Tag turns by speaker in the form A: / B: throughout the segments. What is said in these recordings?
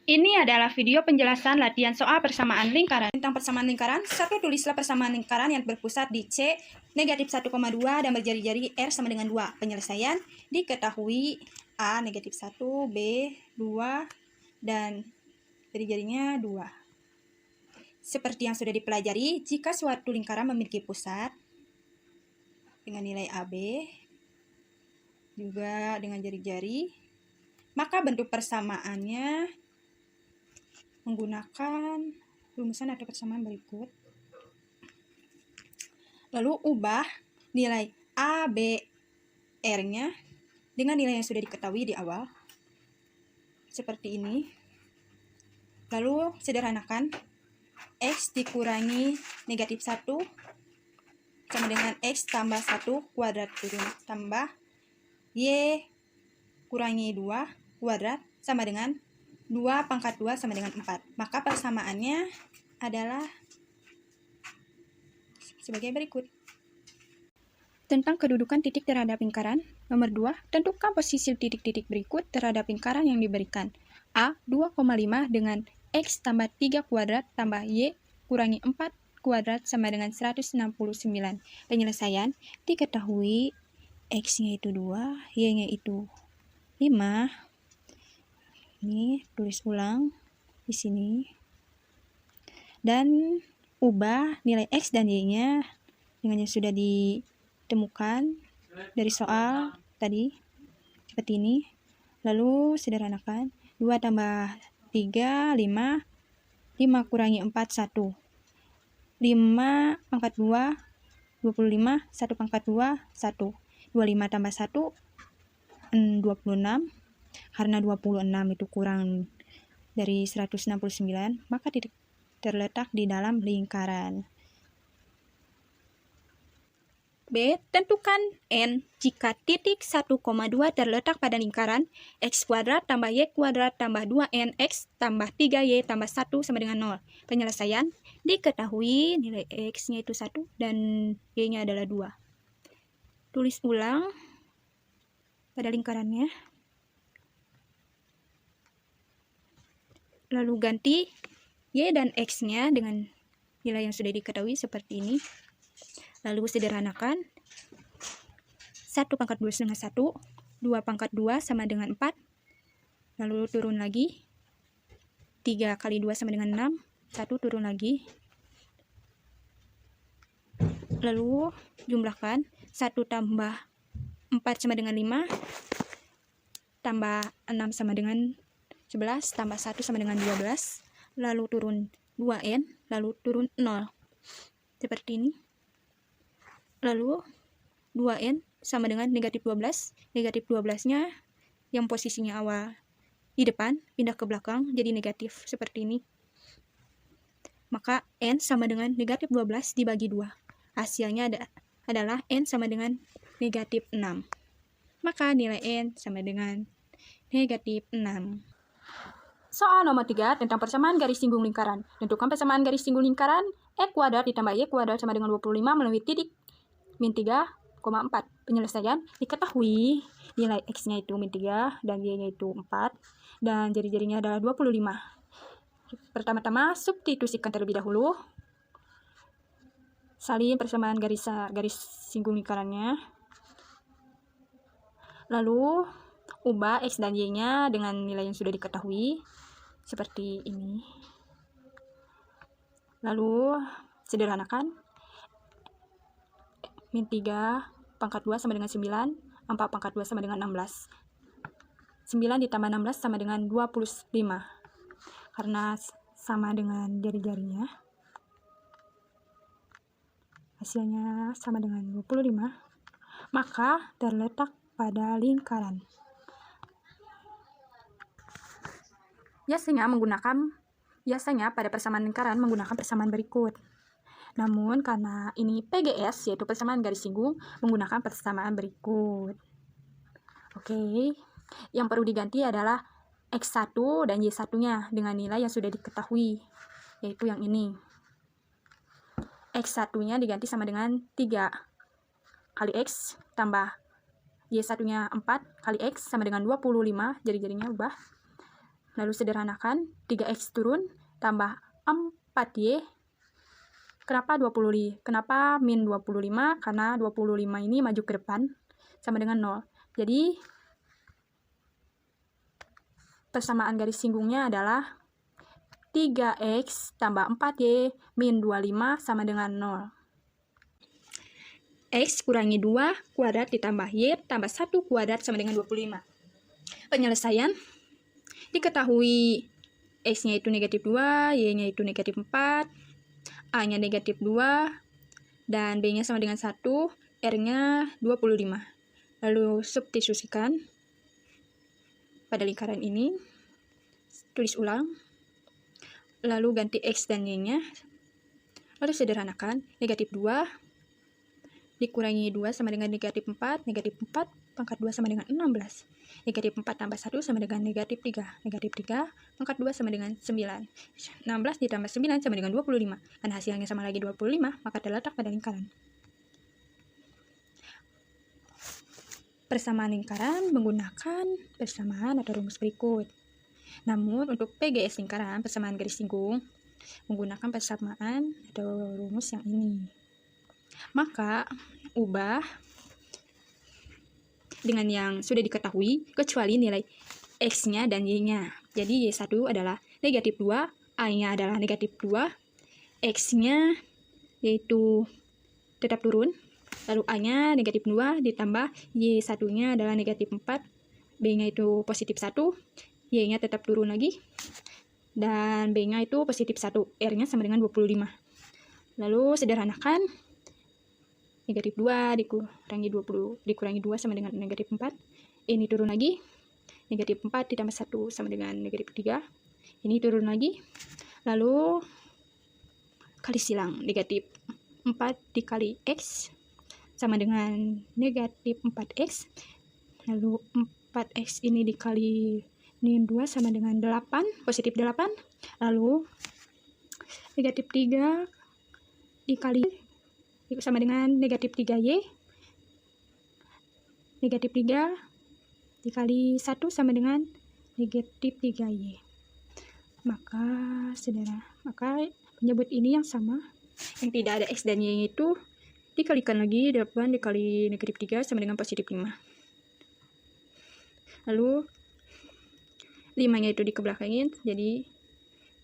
A: Ini adalah video penjelasan latihan soal persamaan lingkaran. Tentang persamaan lingkaran, 1. Tulislah persamaan lingkaran yang berpusat di C, negatif 1,2 dan berjari-jari R sama dengan 2. Penyelesaian diketahui A negatif 1, B 2, dan jari-jarinya 2. Seperti yang sudah dipelajari, jika suatu lingkaran memiliki pusat dengan nilai AB, juga dengan jari-jari, maka bentuk persamaannya menggunakan rumusan atau persamaan berikut. Lalu ubah nilai A, B, R-nya dengan nilai yang sudah diketahui di awal. Seperti ini. Lalu sederhanakan. X dikurangi negatif 1 sama dengan X tambah 1 kuadrat turun tambah Y kurangi 2 kuadrat sama dengan 2 pangkat 2 sama dengan 4. Maka persamaannya adalah sebagai berikut. Tentang kedudukan titik terhadap lingkaran. Nomor 2, tentukan posisi titik-titik berikut terhadap lingkaran yang diberikan. A 2,5 dengan X tambah 3 kuadrat tambah Y kurangi 4 kuadrat sama dengan 169. Penyelesaian diketahui X-nya itu 2, Y-nya itu 5. Ini tulis ulang di sini. Dan ubah nilai X dan Y-nya dengan yang sudah ditemukan dari soal tadi seperti ini. Lalu sederhanakan. 2 tambah 3, 5. 5 kurangi 4, 1. 5 pangkat 2, 25. 1 pangkat 2, 1. 25 tambah 1, 26. Karena 26 itu kurang dari 169, maka titik terletak di dalam lingkaran. B. Tentukan N jika titik 1,2 terletak pada lingkaran X kuadrat tambah Y kuadrat tambah 2N X tambah 3Y tambah 1 sama dengan 0. Penyelesaian diketahui nilai X-nya itu 1 dan Y-nya adalah 2. Tulis ulang pada lingkarannya. Lalu ganti Y dan X-nya dengan nilai yang sudah diketahui seperti ini. Lalu sederhanakan. 1 pangkat 2 dengan 1. 2 pangkat 2 sama dengan 4. Lalu turun lagi. 3 kali 2 sama dengan 6. 1 turun lagi. Lalu jumlahkan. 1 tambah 4 sama dengan 5. Tambah 6 sama dengan 11 tambah 1 sama dengan 12, lalu turun 2N, lalu turun 0. Seperti ini. Lalu 2N sama dengan negatif 12. Negatif 12-nya yang posisinya awal di depan, pindah ke belakang jadi negatif seperti ini. Maka N sama dengan negatif 12 dibagi 2. Hasilnya adalah N sama dengan negatif 6. Maka nilai N sama dengan negatif 6. Soal nomor 3 tentang persamaan garis singgung lingkaran. Tentukan persamaan garis singgung lingkaran E kuadrat ditambah Y kuadrat sama dengan 25 melalui titik min 3,4. Penyelesaian diketahui nilai X-nya itu min 3 dan Y-nya itu 4 dan jari-jarinya adalah 25. Pertama-tama substitusikan terlebih dahulu. Salin persamaan garis singgung lingkarannya. Lalu ubah X dan Y-nya dengan nilai yang sudah diketahui seperti ini. Lalu sederhanakan. Min 3 pangkat 2 sama dengan 9. 4 pangkat 2 sama dengan 16. 9 ditambah 16 sama dengan 25. Karena sama dengan jari-jarinya. Hasilnya sama dengan 25. Maka terletak pada lingkaran. Biasanya pada persamaan lingkaran menggunakan persamaan berikut. Namun karena ini PGS yaitu persamaan garis singgung menggunakan persamaan berikut. Oke. Yang perlu diganti adalah X1 dan Y1-nya dengan nilai yang sudah diketahui yaitu yang ini. X1-nya diganti sama dengan 3 kali X tambah Y1-nya 4 kali X sama dengan 25, jari-jarinya ubah. Lalu sederhanakan, 3x turun tambah 4y. Kenapa 20? Kenapa min 25? Karena 25 ini maju ke depan sama dengan 0. Jadi persamaan garis singgungnya adalah 3x tambah 4y min 25 sama dengan 0. X kurangi 2 kuadrat ditambah y tambah 1 kuadrat sama dengan 25. Penyelesaian, diketahui X-nya itu negatif 2, Y-nya itu negatif 4, A-nya negatif 2, dan B-nya sama dengan 1, R-nya 25. Lalu substitusikan pada lingkaran ini, tulis ulang, lalu ganti X dan Y-nya, lalu sederhanakan, negatif 2 dikurangi 2 sama dengan negatif 4, negatif 4 pangkat 2 sama dengan 16. Negatif 4 tambah 1 sama dengan negatif 3. Negatif 3 pangkat 2 sama dengan 9. 16 ditambah 9 sama dengan 25. Dan hasilnya sama lagi 25, maka terletak pada lingkaran. Persamaan lingkaran menggunakan persamaan atau rumus berikut. Namun untuk PGS lingkaran, persamaan garis singgung, menggunakan persamaan atau rumus yang ini. Maka ubah dengan yang sudah diketahui kecuali nilai X-nya dan Y-nya. Jadi Y1 adalah negatif 2, A-nya adalah negatif 2, X-nya yaitu tetap turun, lalu A-nya negatif 2 ditambah Y1-nya adalah negatif 4, B-nya itu positif 1, Y-nya tetap turun lagi, dan B-nya itu positif 1, R-nya sama dengan 25. Lalu sederhanakan, negatif 2 dikurangi 2 sama dengan negatif 4. Ini turun lagi. Negatif 4 ditambah 1 sama dengan negatif 3. Ini turun lagi. Lalu kali silang. Negatif 4 dikali X sama dengan negatif 4X. Lalu 4X ini dikali min 2 sama dengan 8. Positif 8. Lalu negatif 3 dikali sama dengan negatif 3Y, negatif 3 dikali 1 sama dengan negatif 3Y. Maka menyebut ini yang sama, yang tidak ada X dan Y itu dikalikan lagi, 8 dikali negatif 3 sama dengan positif 5. Lalu 5-nya itu dikebelakangin, jadi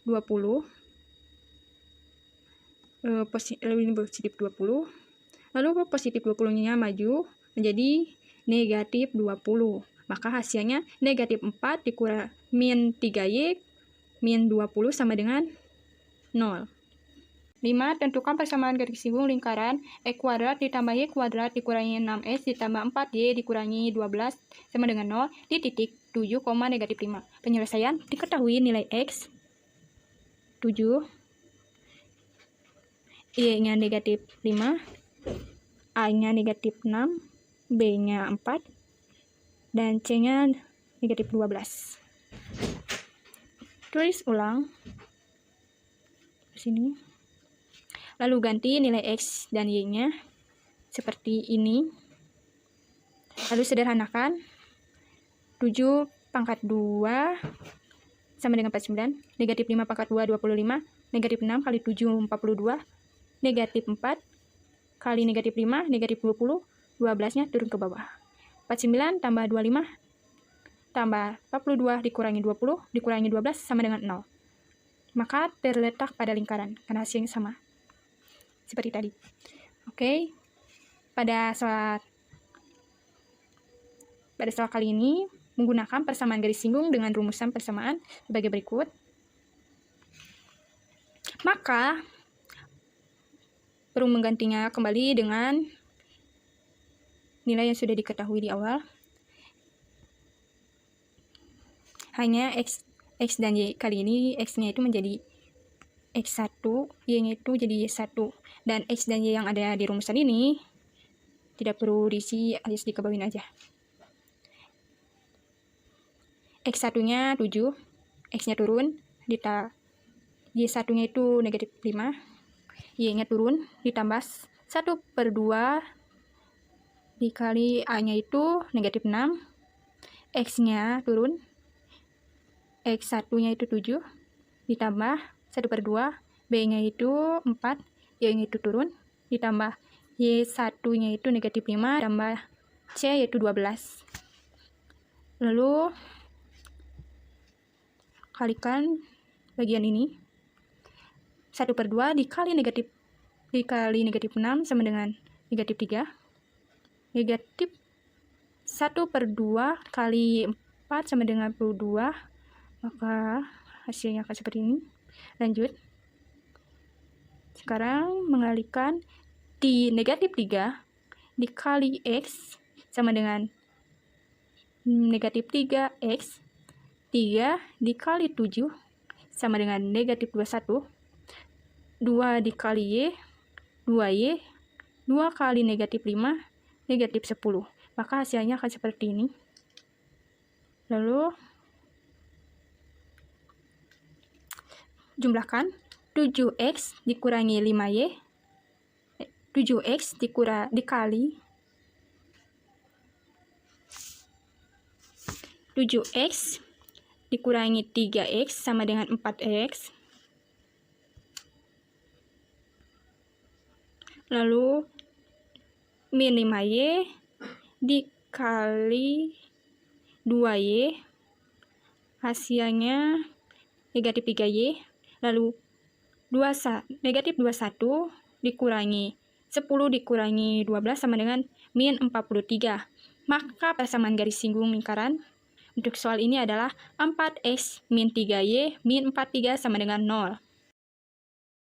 A: 20. Lalu ini positif 20, lalu positif 20-nya maju menjadi negatif 20, maka hasilnya negatif 4 dikurang min 3Y min 20 sama dengan 0. 5. Tentukan persamaan garis singgung lingkaran X kuadrat ditambah Y kuadrat dikurangi 6X ditambah 4Y dikurangi 12 sama dengan 0 di titik 7, negatif 5. Penyelesaian, diketahui nilai X 7, Y-nya negatif 5, A-nya negatif 6, B-nya 4, dan C-nya negatif 12. Tulis ulang di sini. Lalu ganti nilai X dan Y-nya seperti ini. Lalu sederhanakan. 7 pangkat 2 sama dengan 49. Negatif 5 pangkat 2, 25. Negatif 6 kali 7, 42. Negatif 4 kali negatif 5, negatif 20, 12-nya turun ke bawah. 49 tambah 25 tambah 42 dikurangi 20 dikurangi 12 sama dengan 0. Maka terletak pada lingkaran karena hasilnya sama seperti tadi. Oke. Pada soal kali ini menggunakan persamaan garis singgung dengan rumusan persamaan sebagai berikut. Maka perlu menggantinya kembali dengan nilai yang sudah diketahui di awal. Hanya X dan Y. Kali ini X-nya itu menjadi X1, Y-nya itu jadi Y1. Dan X dan Y yang ada di rumusan ini tidak perlu diisi, alias dikebawain aja. X1-nya 7, X-nya turun, Y1-nya itu negatif 5. Y-nya turun, ditambah 1/2 dikali A-nya itu negatif 6, X-nya turun, X1-nya itu 7, ditambah 1/2, B-nya itu 4, Y-nya itu turun, ditambah Y1-nya itu negatif 5, ditambah C yaitu 12. Lalu kalikan bagian ini. 1/2 dikali negatif 6 sama dengan negatif 3. Negatif 1/2 kali 4 sama dengan 22. Maka hasilnya akan seperti ini. Lanjut. Sekarang mengalihkan di negatif 3 dikali X sama dengan negatif 3X. 3 dikali 7 sama dengan negatif 21. 2 dikali Y, 2Y. 2 kali negatif 5, negatif 10. Maka hasilnya akan seperti ini. Lalu jumlahkan 7X dikurangi 5Y. 7X dikali 7X dikurangi 3X sama dengan 4X. Lalu min 5Y dikali 2Y. Hasilnya negatif 3Y. Lalu negatif 21 dikurangi 10 dikurangi 12 sama dengan min 43. Maka persamaan garis singgung lingkaran untuk soal ini adalah 4X min 3Y min 43 sama dengan 0.